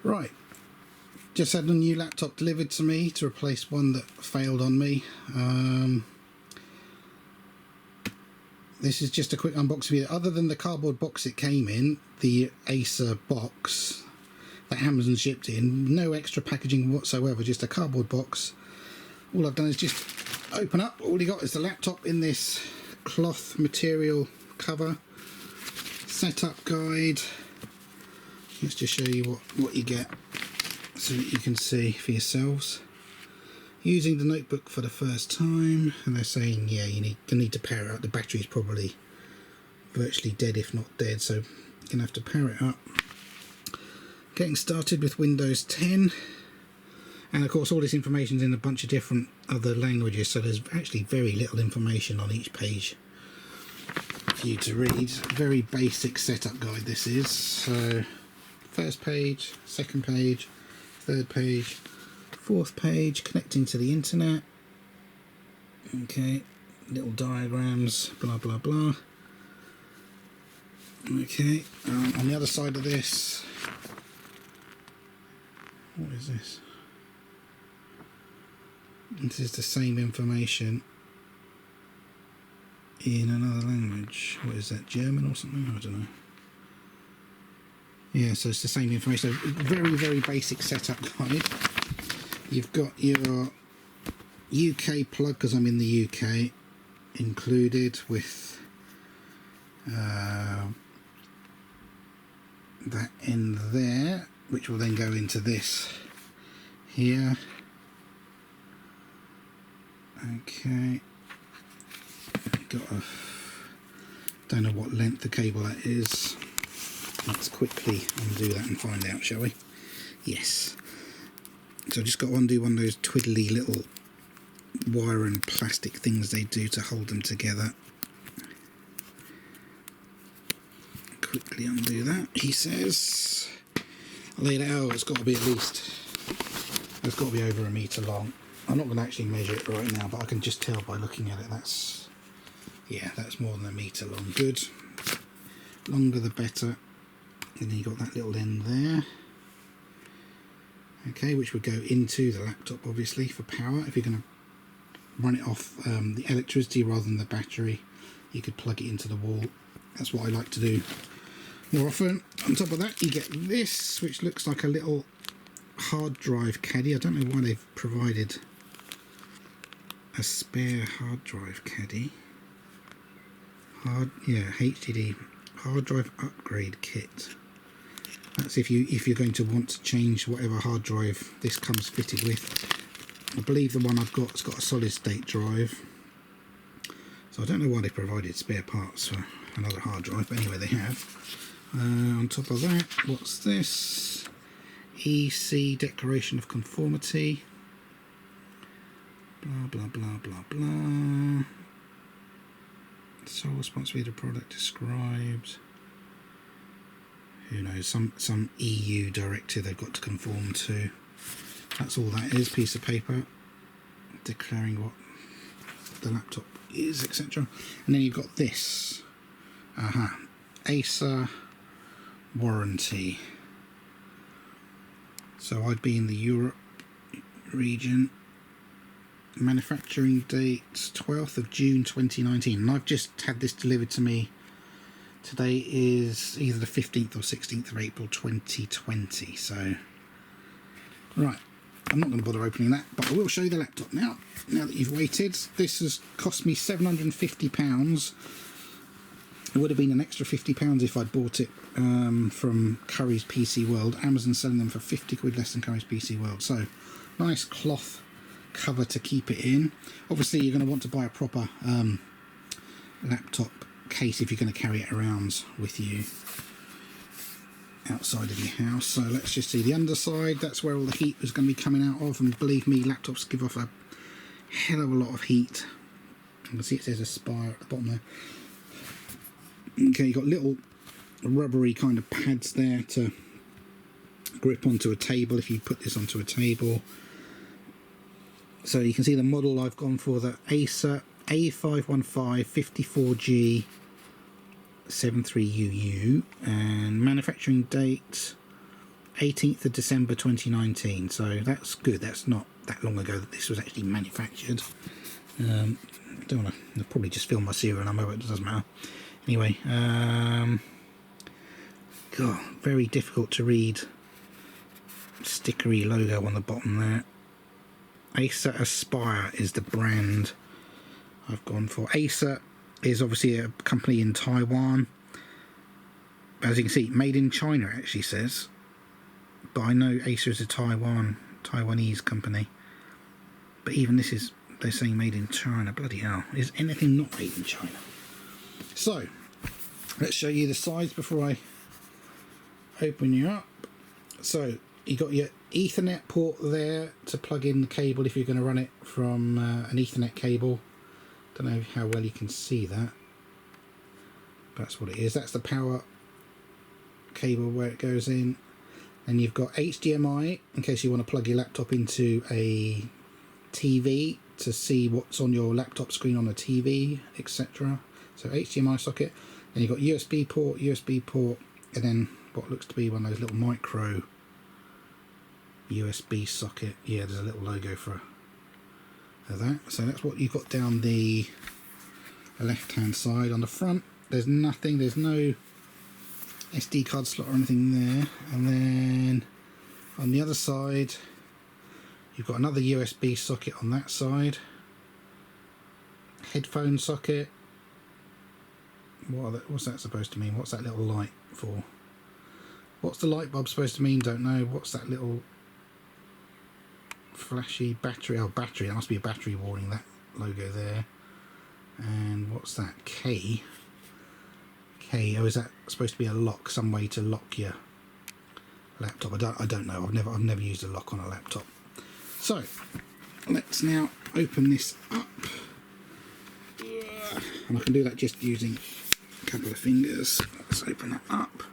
Right, just had a new laptop delivered to me to replace one that failed on me. This is just a quick unboxing video. Other than the cardboard box it came in, the Acer box that Amazon shipped in, no extra packaging whatsoever, just a cardboard box. All I've done is just open up. All you got is the laptop in this cloth material cover, setup guide. Let's just show you what you get so that you can see for yourselves. Using the notebook for the first time, and they're saying, yeah, you need to power it up. The battery's probably virtually dead, if not dead, so you're gonna have to power it up. Getting started with Windows 10, and of course all this information's in a bunch of different other languages, so there's actually very little information on each page for you to read. Very basic setup guide this is. So first page, second page, third page, fourth page, connecting to the internet. Okay, little diagrams, blah blah blah. Okay, on the other side of this, what is this? This is the same information in another language. What is that, German or something? I don't know. Yeah, so it's the same information. So very, very basic setup guide. You've got your UK plug, because I'm in the UK, included with that end there, which will then go into this here. Okay, got a, don't know what length the cable that is. Let's quickly undo that and find out, shall we? Yes. So I've just got to undo one of those twiddly little wire and plastic things they do to hold them together. Quickly undo that, he says. I laid it out, it's got to be at least, it's got to be over 1 metre long. I'm not going to actually measure it right now, but I can just tell by looking at it, that's, yeah, that's more than 1 metre long. Good. Longer the better. And then you've got that little end there. Okay, which would go into the laptop, obviously, for power. If you're going to run it off the electricity rather than the battery, you could plug it into the wall. That's what I like to do more often. On top of that, you get this, which looks like a little hard drive caddy. I don't know why they've provided a spare hard drive caddy. HDD hard drive upgrade kit. That's if you're going to want to change whatever hard drive this comes fitted with. I believe the one I've got has got a solid state drive, so I don't know why they provided spare parts for another hard drive, but anyway they have. On top of that, what's this? EC Declaration of Conformity. Blah blah blah blah blah. Sole responsibility of product described. Who knows, some EU directive they've got to conform to. That's all that is, piece of paper declaring what the laptop is, etc. And then you've got this. Acer warranty. So I'd be in the Europe region. Manufacturing date 12th of June 2019, and I've just had this delivered to me. Today is either the 15th or 16th of April 2020, so right, I'm not going to bother opening that, but I will show you the laptop now that you've waited. This has cost me £750. It would have been an extra £50 if I'd bought it from Curry's PC World. Amazon selling them for 50 quid less than Curry's PC World. So nice cloth cover to keep it in. Obviously you're going to want to buy a proper laptop case if you're going to carry it around with you outside of your house. So let's just see the underside. That's where all the heat is going to be coming out of, and believe me, laptops give off a hell of a lot of heat. You can see it says Aspire at the bottom there. Okay, you've got little rubbery kind of pads there to grip onto a table if you put this onto a table. So you can see the model I've gone for, the Acer A515 54G 73UU, and manufacturing date 18th of December 2019, so that's good. That's not that long ago that this was actually manufactured. Don't want to, I'll probably just film my serial number, but it doesn't matter. Anyway, God, very difficult to read. Stickery logo on the bottom there. Acer Aspire is the brand I've gone for. Acer is obviously a company in Taiwan. As you can see, made in China, it actually says. But I know Acer is a Taiwanese company. But even this is, they're saying made in China. Bloody hell. Is anything not made in China? So, let's show you the size before I open you up. So, you got your Ethernet port there to plug in the cable if you're going to run it from an Ethernet cable. Don't know how well you can see that. That's what it is. That's the power cable where it goes in. And you've got HDMI in case you want to plug your laptop into a TV to see what's on your laptop screen on a TV, etc. So HDMI socket. Then you've got USB port, and then what looks to be one of those little micro USB socket. Yeah, there's a little logo for that. So that's what you've got down the left hand side. On the front there's nothing, there's no SD card slot or anything there. And then on the other side you've got another USB socket on that side, headphone socket. What's that supposed to mean? What's that little light for? What's the light bulb supposed to mean? Don't know. What's that little flashy battery? Oh, battery. There must be a battery warning, that logo there. And what's that? K. Oh, is that supposed to be a lock? Some way to lock your laptop? I don't know. I've never used a lock on a laptop. So let's now open this up, and I can do that just using a couple of fingers. Let's open that up.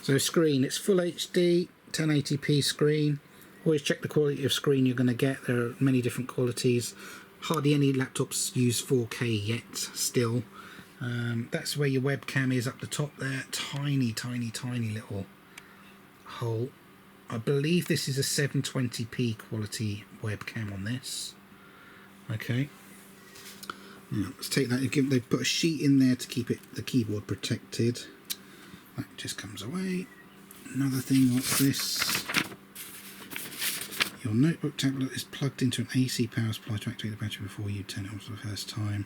So screen, it's full HD 1080p screen. Always check the quality of screen you're going to get. There are many different qualities. Hardly any laptops use 4K yet still. That's where your webcam is up the top there. Tiny little hole. I believe this is a 720p quality webcam on this. Okay. Now, let's take that. They've put a sheet in there to keep the keyboard protected. That just comes away. Another thing, what's this? Your notebook tablet is plugged into an AC power supply to activate the battery before you turn it on for the first time.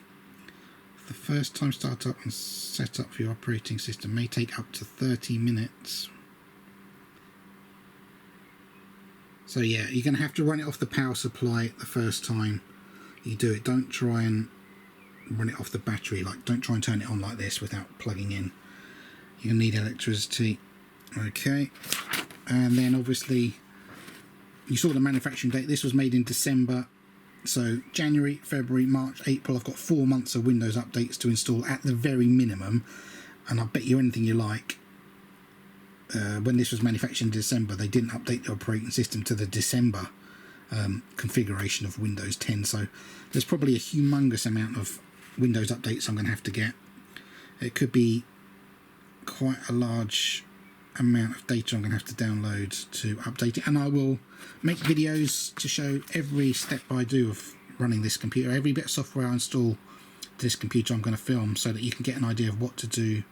The first time startup and setup for your operating system may take up to 30 minutes. So yeah, you're going to have to run it off the power supply the first time you do it. Don't try and run it off the battery. Like, don't try and turn it on like this without plugging in. You're going to need electricity. Okay. And then obviously you saw the manufacturing date. This was made in December. So January, February, March, April. I've got 4 months of Windows updates to install at the very minimum. And I'll bet you anything you like, when this was manufactured in December, they didn't update the operating system to the December configuration of Windows 10. So there's probably a humongous amount of Windows updates I'm going to have to get. It could be quite a large amount of data I'm going to have to download to update it, and I will make videos to show every step I do of running this computer. Every bit of software I install to this computer I'm going to film, so that you can get an idea of what to do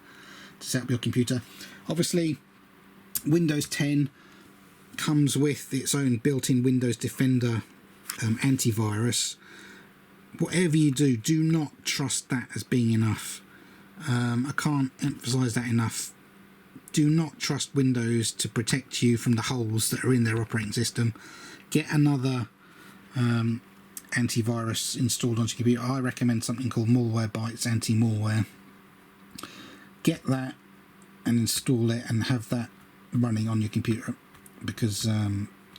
to set up your computer. Obviously Windows 10 comes with its own built-in Windows Defender antivirus. Whatever you do, do not trust that as being enough. I can't emphasize that enough. Do not trust Windows to protect you from the holes that are in their operating system. Get another antivirus installed onto your computer. I recommend something called Malwarebytes Anti-Malware. Get that and install it and have that running on your computer, because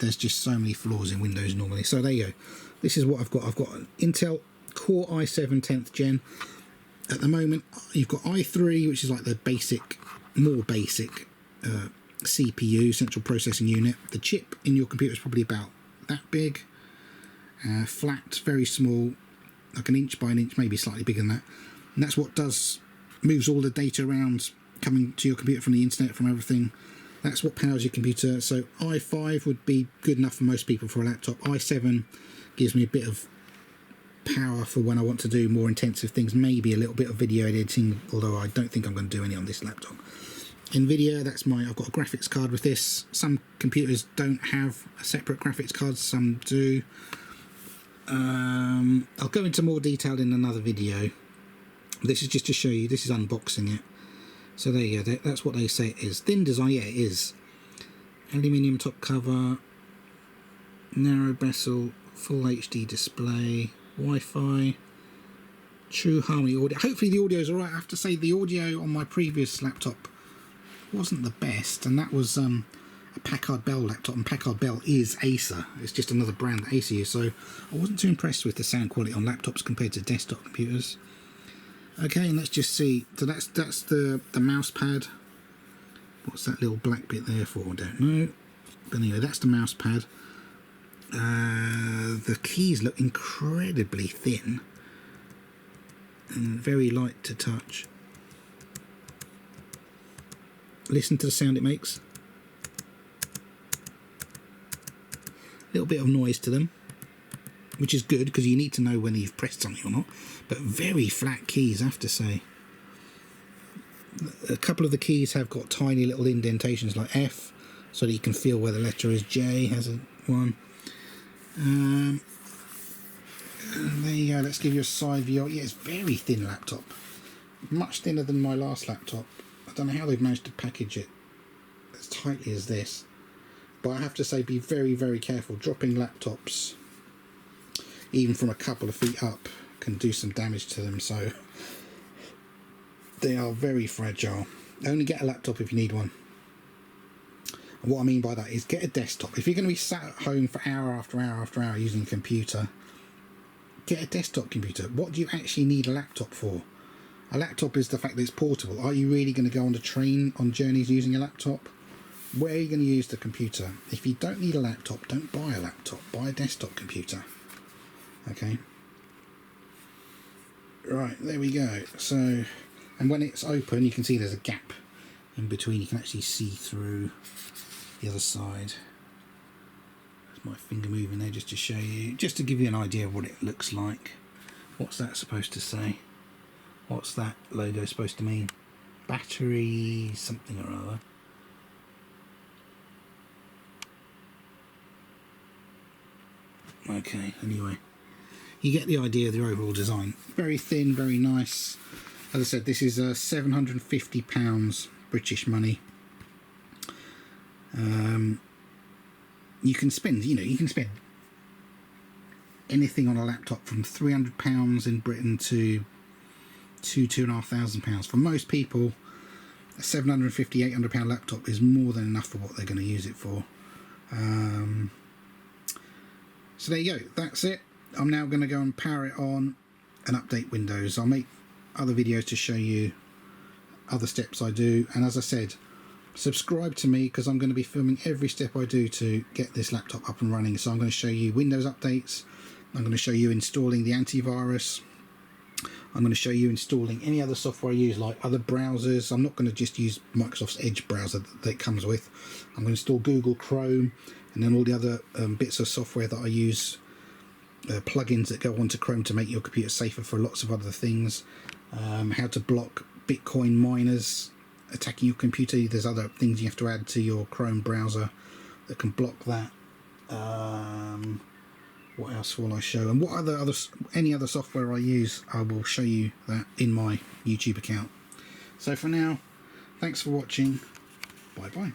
there's just so many flaws in Windows normally. So there you go. This is what I've got. I've got an Intel Core i7 10th gen. At the moment, you've got i3, which is like the basic, more basic CPU, central processing unit. The chip in your computer is probably about that big. Flat, very small, like an inch by an inch, maybe slightly bigger than that. And that's what moves all the data around coming to your computer from the internet, from everything. That's what powers your computer. So i5 would be good enough for most people for a laptop. i7 gives me a bit of power for when I want to do more intensive things, maybe a little bit of video editing, although I don't think I'm going to do any on this laptop. NVIDIA, that's I've got a graphics card with this. Some computers don't have a separate graphics card, some do. I'll go into more detail in another video. This is just to show you, this is unboxing it. So there you go, that's what they say it is. Thin design, yeah it is. Aluminium top cover, narrow bezel, full HD display, Wi-Fi, true harmony audio. Hopefully the audio is alright. I have to say the audio on my previous laptop wasn't the best, and that was a Packard Bell laptop, and Packard Bell is Acer. It's just another brand that Acer uses, so I wasn't too impressed with the sound quality on laptops compared to desktop computers. Okay, and let's just see. So that's the mouse pad. What's that little black bit there for? I don't know. But anyway, that's the mouse pad. The keys look incredibly thin and very light to touch. Listen to the sound it makes. A little bit of noise to them, which is good because you need to know whether you've pressed something or not. But very flat keys, I have to say. A couple of the keys have got tiny little indentations like F, so that you can feel where the letter is. J has one. And there you go, let's give you a side view. Yeah, it's a very thin laptop. Much thinner than my last laptop. I don't know how they've managed to package it as tightly as this. But I have to say, be very, very careful. Dropping laptops, even from a couple of feet up, can do some damage to them. So they are very fragile. Only get a laptop if you need one. And what I mean by that is get a desktop. If you're going to be sat at home for hour after hour after hour using a computer, get a desktop computer. What do you actually need a laptop for? A laptop is the fact that it's portable. Are you really going to go on the train on journeys using a laptop? Where are you going to use the computer? If you don't need a laptop, don't buy a laptop. Buy a desktop computer. Okay. Right, there we go. So, and when it's open, you can see there's a gap in between. You can actually see through the other side. There's my finger moving there just to show you, just to give you an idea of what it looks like. What's that supposed to say? What's that logo supposed to mean? Battery something or other. Okay, anyway, you get the idea of the overall design. Very thin, very nice. As I said, this is £750 British money. You can spend, you can spend anything on a laptop from £300 in Britain to £2,500. For most people, a £750, £800 laptop is more than enough for what they're going to use it for. So there you go, that's it. I'm now going to go and power it on and update Windows. I'll make other videos to show you other steps I do, and as I said, subscribe to me because I'm going to be filming every step I do to get this laptop up and running. So I'm going to show you Windows updates, I'm going to show you installing the antivirus, I'm going to show you installing any other software I use, like other browsers. I'm not going to just use Microsoft's Edge browser that it comes with. I'm going to install Google Chrome and then all the other bits of software that I use, plugins that go onto Chrome to make your computer safer for lots of other things. How to block Bitcoin miners attacking your computer. There's other things you have to add to your Chrome browser that can block that. What else will I show? And what any other software I use, I will show you that in my YouTube account. So for now, thanks for watching. Bye bye.